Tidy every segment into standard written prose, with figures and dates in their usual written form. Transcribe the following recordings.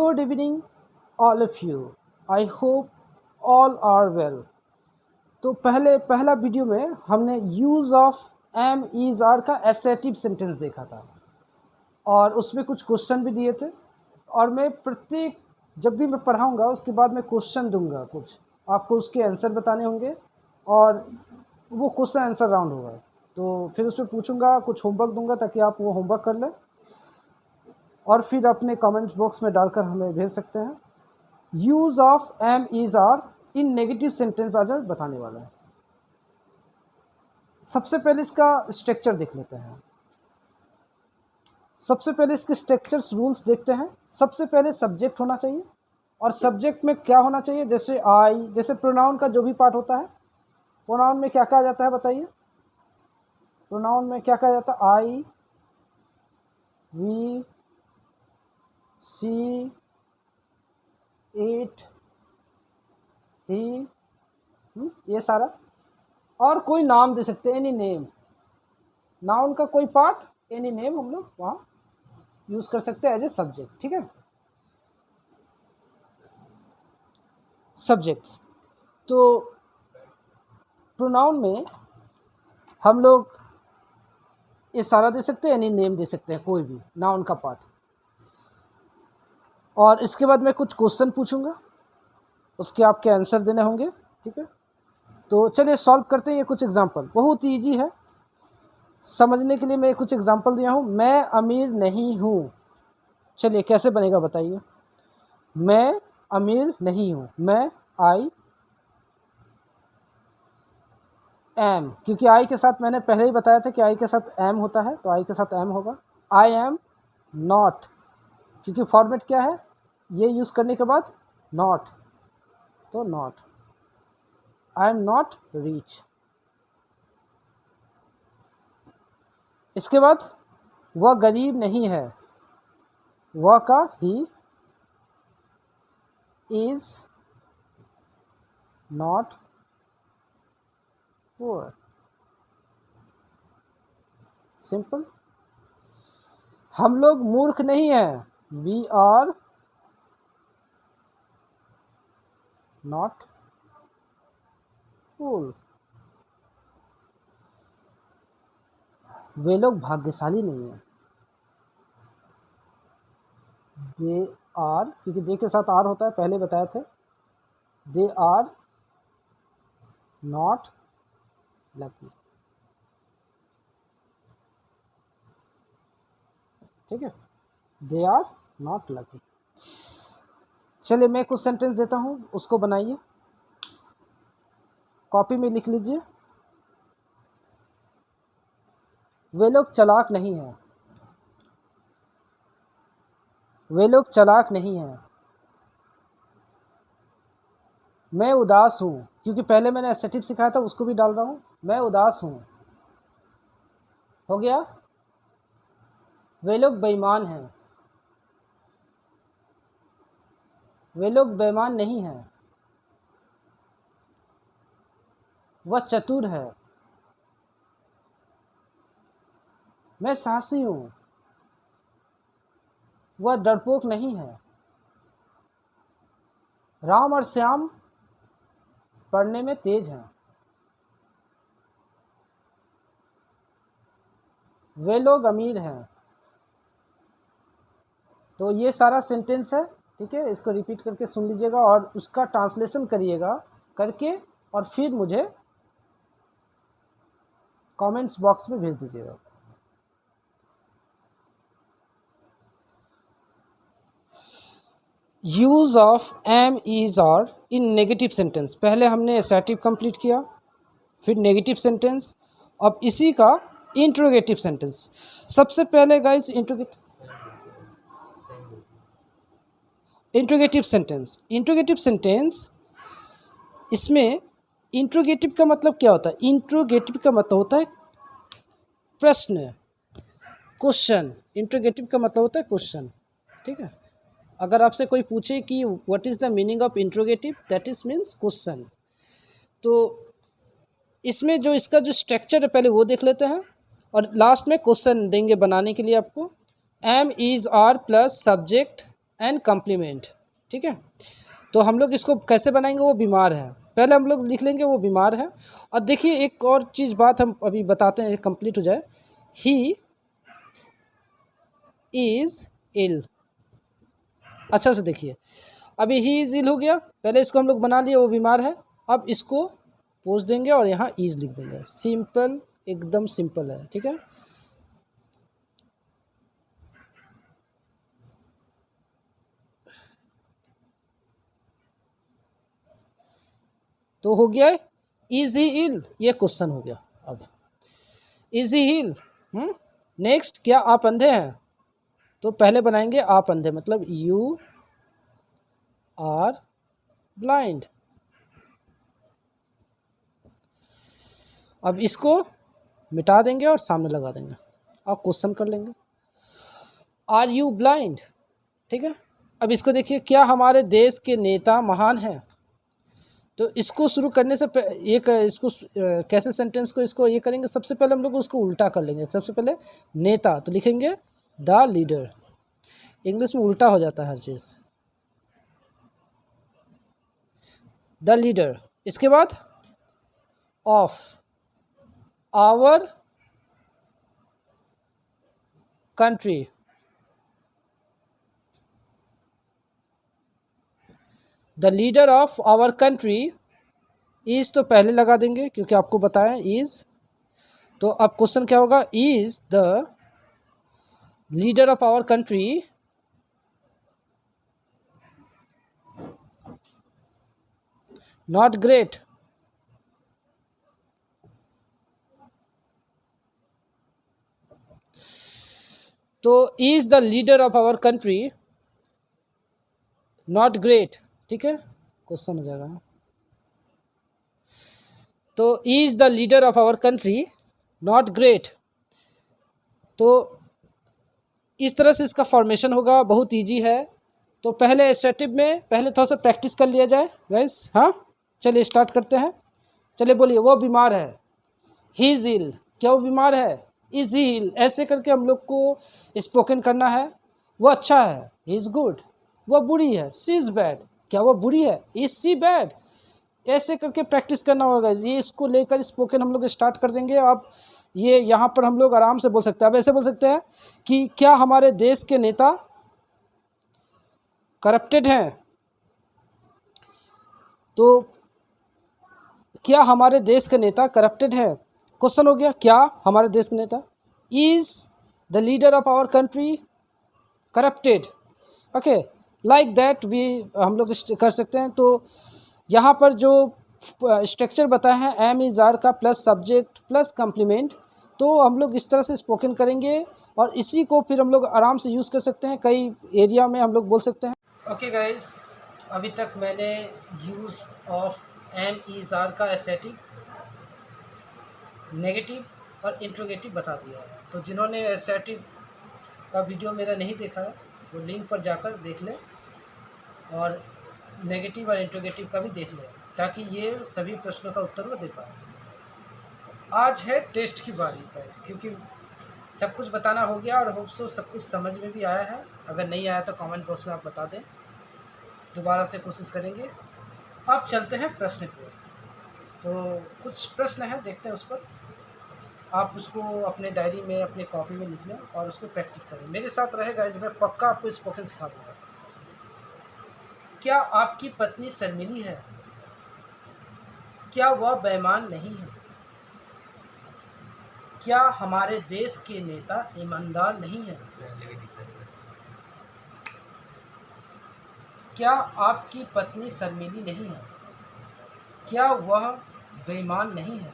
Good evening all of you, I hope all are well. तो पहला video में हमने use of am is are का assertive sentence देखा था और उसमें कुछ क्वेश्चन भी दिए थे। और मैं प्रत्येक जब भी मैं पढ़ाऊँगा उसके बाद मैं क्वेश्चन दूंगा, कुछ आपको उसके आंसर बताने होंगे और वो क्वेश्चन आंसर राउंड होगा। तो फिर उसमें पूछूंगा, कुछ होमवर्क दूंगा ताकि आप वो होमवर्क कर लें और फिर अपने कमेंट बॉक्स में डालकर हमें भेज सकते हैं। Use of am is are in negative sentence आज बताने वाला है। सबसे पहले इसका स्ट्रक्चर देख लेते हैं। सबसे पहले इसके स्ट्रक्चर्स रूल्स देखते हैं। सबसे पहले सब्जेक्ट होना चाहिए और सब्जेक्ट में क्या होना चाहिए, जैसे आई, जैसे प्रोनाउन का जो भी पार्ट होता है। प्रोनाउन में क्या कहा जाता है बताइए? प्रोनाउन में क्या कहा जाता है? आई, वी, सी, इट, ही, ये सारा। और कोई नाम दे सकते हैं, एनी नेम, नाउन का कोई पार्ट, एनी नेम हम लोग वहाँ यूज़ कर सकते हैं एज ए सब्जेक्ट। ठीक है, सब्जेक्ट्स। तो प्रोनाउन में हम लोग ये सारा दे सकते हैं, एनी नेम दे सकते हैं, कोई भी नाउन का पार्ट। और इसके बाद मैं कुछ क्वेश्चन पूछूंगा, उसके आपके आंसर देने होंगे। ठीक है, तो चलिए सॉल्व करते हैं। ये कुछ एग्जांपल बहुत ईजी है समझने के लिए। मैं कुछ एग्जांपल दिया हूँ। मैं अमीर नहीं हूँ, चलिए कैसे बनेगा बताइए? मैं अमीर नहीं हूँ, मैं आई एम, क्योंकि आई के साथ मैंने पहले ही बताया था कि आई के साथ एम होता है, तो आई के साथ एम होगा। आई एम नॉट, क्योंकि फॉर्मेट क्या है ये यूज़ करने के बाद? नॉट, तो not. I am not rich. इसके बाद वह गरीब नहीं है, वह का he is not poor. Simple. हम लोग मूर्ख नहीं हैं, वी आर नॉट फूल। वे लोग भाग्यशाली नहीं हैं, दे आर, क्योंकि दे के साथ आर होता है, पहले बताए थे। They are not lucky. ठीक है, दे आर नॉट लकी। चलिए मैं कुछ सेंटेंस देता हूँ, उसको बनाइए, कॉपी में लिख लीजिए। वे लोग चालाक नहीं हैं, वे लोग चालाक नहीं हैं। मैं उदास हूँ, क्योंकि पहले मैंने एडजेक्टिव सिखाया था, उसको भी डाल रहा हूँ। मैं उदास हूँ, हो गया। वे लोग बेईमान हैं, वे लोग बेईमान नहीं हैं। वह चतुर है, मैं साहसी हूँ, वह डरपोक नहीं है। राम और श्याम पढ़ने में तेज हैं, वे लोग अमीर हैं। तो ये सारा सेंटेंस है। ठीक है, इसको रिपीट करके सुन लीजिएगा और उसका ट्रांसलेशन करिएगा करके, और फिर मुझे कमेंट्स बॉक्स में भेज दीजिएगा। Use of am is are in negative sentence. पहले हमने एसेटिव कंप्लीट किया, फिर नेगेटिव सेंटेंस, अब इसी का इंट्रोगेटिव सेंटेंस। सबसे पहले guys interrogative sentence. Interrogative sentence, इसमें इंट्रोगेटिव का मतलब क्या होता है? इंट्रोगेटिव का मतलब होता है प्रश्न, क्वेश्चन। इंट्रोगेटिव का मतलब होता है क्वेश्चन। ठीक है, अगर आपसे कोई पूछे कि what is the meaning of interrogative, that is means question. तो इसमें जो इसका जो स्ट्रक्चर है पहले वो देख लेते हैं और लास्ट में क्वेश्चन देंगे बनाने के लिए आपको। Am is are plus subject and complement. ठीक है, तो हम लोग इसको कैसे बनाएंगे, वो बीमार है, पहले हम लोग लिख लेंगे वो बीमार है। और देखिए एक और चीज़ बात हम अभी बताते हैं, कंप्लीट हो जाए। ही इज़ इल। अच्छा से देखिए, अभी ही इज़ इल हो गया, पहले इसको हम लोग बना लिए वो बीमार है। अब इसको पोज देंगे और यहाँ इज़ लिख देंगे, सिंपल, एकदम सिंपल है। ठीक है, तो हो गया इज ही इल, ये क्वेश्चन हो गया। अब इज ही इल। नेक्स्ट, क्या आप अंधे हैं, तो पहले बनाएंगे आप अंधे, मतलब यू आर ब्लाइंड। अब इसको मिटा देंगे और सामने लगा देंगे और क्वेश्चन कर लेंगे, आर यू ब्लाइंड। ठीक है, अब इसको देखिए, क्या हमारे देश के नेता महान हैं। तो इसको शुरू करने से इसको कैसे सेंटेंस को इसको ये करेंगे, सबसे पहले हम लोग उसको उल्टा कर लेंगे। सबसे पहले नेता तो लिखेंगे द लीडर, इंग्लिश में उल्टा हो जाता है हर चीज़, द लीडर। इसके बाद of our country, the leader of our country is, तो पहले लगा देंगे क्योंकि आपको बताया इज़। तो अब क्वेश्चन क्या होगा, is the leader of our country not great. तो is the leader of our country not great. ठीक है, क्वेश्चन हो जाएगा। तो is the leader of our country not great, तो इस तरह से इसका फॉर्मेशन होगा, बहुत इजी है। तो पहले एसर्टिव में पहले थोड़ा सा प्रैक्टिस कर लिया जाए गाइस। हाँ, चलिए स्टार्ट करते हैं। चलिए बोलिए, वो बीमार है, ही इज़ इल। क्या वो बीमार है, इज़ ही इल। ऐसे करके हम लोग को स्पोकन करना है। वो अच्छा है, ही इज़ गुड। वो बुरी है, सी इज़ बैड। क्या वो बुरी है, इज़ सी बैड। ऐसे करके प्रैक्टिस करना होगा। ये इसको लेकर स्पोकन हम लोग स्टार्ट कर देंगे। अब ये यहाँ पर हम लोग आराम से बोल सकते हैं। अब ऐसे बोल सकते हैं कि क्या हमारे देश के नेता करप्टेड हैं। तो क्या हमारे देश के नेता करप्टेड हैं, क्वेश्चन हो गया। क्या हमारे देश के नेता, is the leader of our country corrupted. Okay, like that भी हम लोग कर सकते हैं। तो यहाँ पर जो स्ट्रक्चर बताए हैं, एम इज़ आर का प्लस सब्जेक्ट प्लस कम्प्लीमेंट, तो हम लोग इस तरह से स्पोकन करेंगे और इसी को फिर हम लोग आराम से यूज़ कर सकते हैं, कई एरिया में हम लोग बोल सकते हैं। ओके गाइस, अभी तक मैंने use of am is are का एसेटिव, नेगेटिव और इंट्रोगेटिव बता दिया है। तो जिन्होंने एसेटिव का वीडियो मेरा नहीं देखा है वो लिंक पर जाकर देख लें और नेगेटिव और इंट्रोगेटिव का भी देख लें, ताकि ये सभी प्रश्नों का उत्तर वो दे पाए। आज है टेस्ट की बारी गाइस, क्योंकि सब कुछ बताना हो गया और होप सो सब कुछ समझ में भी आया है। अगर नहीं आया तो कमेंट बॉक्स में आप बता दें, दोबारा से कोशिश करेंगे। अब चलते हैं प्रश्न पे। तो कुछ प्रश्न है, देखते हैं उस पर। आप उसको अपने डायरी में, अपने कॉपी में लिख लें और उसको प्रैक्टिस करें। मेरे साथ रहेगा, इस मैं पक्का आपको स्पोकन सिखा दूँगा। क्या आपकी पत्नी शर्मिली है, क्या वह बेईमान नहीं है, क्या हमारे देश के नेता ईमानदार नहीं है, क्या आपकी पत्नी शर्मिली नहीं है, क्या वह बेईमान नहीं है,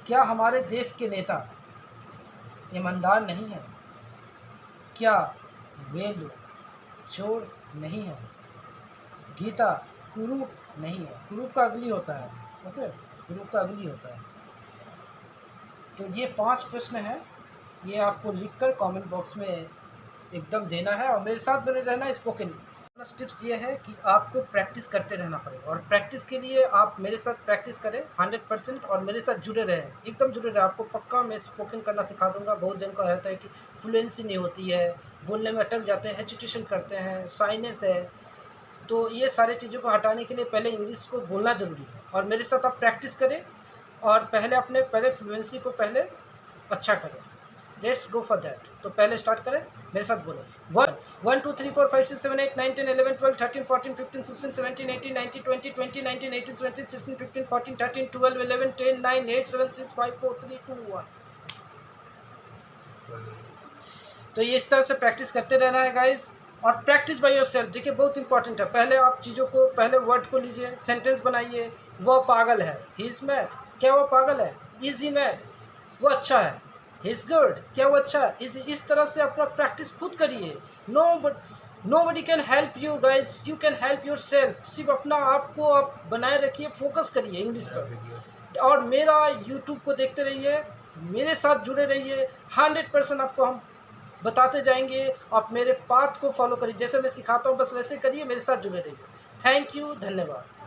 क्या हमारे देश के नेता ईमानदार नहीं है, क्या वे लोग चोर नहीं है, गीता कुरूप नहीं है। कुरूप का अगली होता है, ओके, कुरूप का अगली होता है। तो ये 5 प्रश्न हैं, ये आपको लिखकर कमेंट बॉक्स में एकदम देना है और मेरे साथ बने रहना स्पोकन प्लस टिप्स ये है कि आपको प्रैक्टिस करते रहना पड़ेगा, और प्रैक्टिस के लिए आप मेरे साथ प्रैक्टिस करें 100% और मेरे साथ जुड़े रहें, एकदम जुड़े रहें। आपको पक्का मैं स्पोकन करना सिखा दूंगा। बहुत जन का रहता है कि फ्लुएंसी नहीं होती है, बोलने में अटक जाते हैं, हेजिटेशन करते हैं, साइनेस है। तो ये सारी चीज़ों को हटाने के लिए पहले इंग्लिश को बोलना ज़रूरी है, और मेरे साथ आप प्रैक्टिस करें और पहले फ्लुएंसी को पहले अच्छा करें। Let's go for that. तो पहले स्टार्ट करें, मेरे साथ बोले 1 2 3 4 5 6 7 8 9 10 11 12 13 14 15 16 17 18 19 20 20 19 18 17 16 15 14 13 12 11 10 9 8 7 6 5 4 3 2 1। तो ये इस तरह से प्रैक्टिस करते रहना है गाइस, और प्रैक्टिस बाय योरसेल्फ। देखिए बहुत इंपॉर्टेंट है। पहले आप चीज़ों को, पहले वर्ड को लीजिए, सेंटेंस बनाइए। वह पागल है, ही इज़ मैड, क्या वो पागल है? इज ही मैड, वो अच्छा है। ही इज़ गुड, क्या वो अच्छा है? इस तरह से अपना प्रैक्टिस खुद करिए। Nobody can help you guys, you can help your self. सिर्फ अपना आप को आप बनाए रखिए, फोकस करिए इंग्लिश पर, और मेरा यूट्यूब को देखते रहिए, मेरे साथ जुड़े रहिए। 100% आपको हम बताते जाएंगे। आप मेरे पाथ को फॉलो करिए, जैसे मैं सिखाता हूँ बस वैसे करिए, मेरे साथ जुड़े रहिए। थैंक यू, धन्यवाद।